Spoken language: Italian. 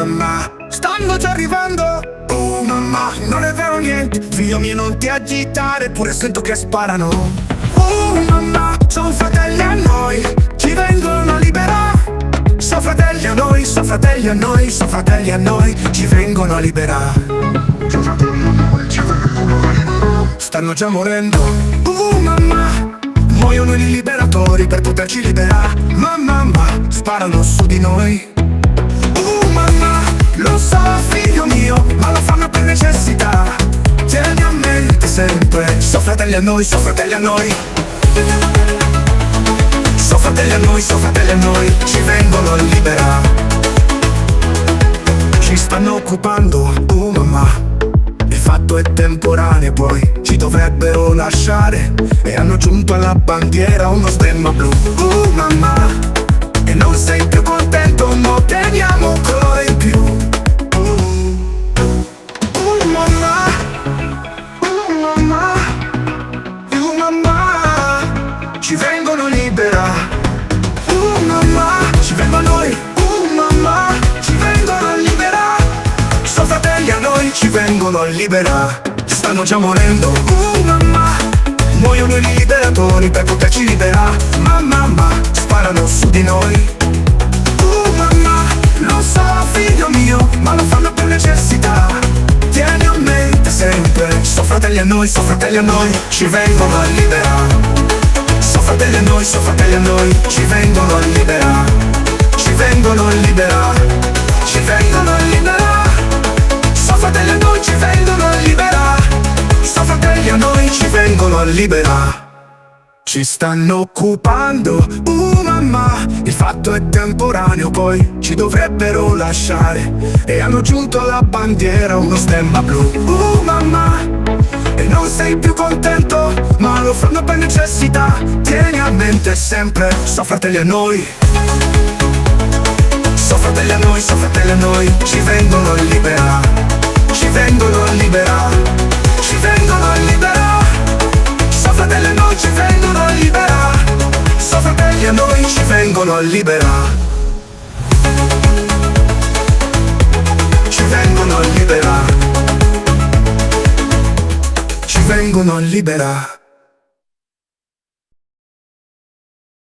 mamma, stanno già arrivando. Oh mamma, non è vero niente, figlio mio non ti agitare, pure sento che sparano. Oh mamma, sono fratelli a noi, ci vengono a liberare. Sono fratelli a noi, sono fratelli a noi, sono fratelli a noi, ci vengono a liberare. Stanno già morendo. Mamma, muoiono i liberatori per poterci liberare. Mamma, sparano su di noi. Mamma, lo so figlio mio, ma lo fanno per necessità. Tieni a mente sempre, sono fratelli a noi, sono fratelli a noi. Sono fratelli a noi, sono fratelli a noi, ci vengono a liberare. Ci stanno occupando, mamma, il fatto è temporaneo, poi ci dovrebbero lasciare. E hanno aggiunto alla bandiera uno stemma blu. Mamma, e non sei più contento, ma otteniamo un colore in più. Mamma, mamma, mamma, ci vengono a liberare. Mamma, ci vengono a noi. Mamma, ci vengono a liberare. Sono fratelli a noi, ci vengono a liberare. Stanno già morendo. Mamma, muoiono i liberatori per poterci liberare. Mamma, sparano su di noi. Mamma, lo so figlio mio, ma lo fanno per necessità. Tieni a mente sempre, sono fratelli a noi, sono fratelli a noi, ci vengono a liberare. Sono fratelli a noi, sono fratelli a noi, ci vengono a liberare. Ci vengono a liberare. Ci vengono a liberare. Sono fratelli a noi, ci vengono a liberare. Sono fratelli a noi, ci vengono a liberare. Ci stanno occupando, mamma, il fatto è temporaneo, poi ci dovrebbero lasciare. E hanno aggiunto alla bandiera uno stemma blu. Mamma, e non sei più contento, ma lo fanno per necessità. Tieni a mente sempre, sono fratelli a noi. Sono fratelli a noi, sono fratelli a noi, ci vengono a liberare. Ci vengono a liberare. Ci vengono a liberare. Sono fratelli a noi, ci vengono a liberare. Sono fratelli a noi, ci vengono a liberare. Ci vengono a liberare. Ci vengono a liberare.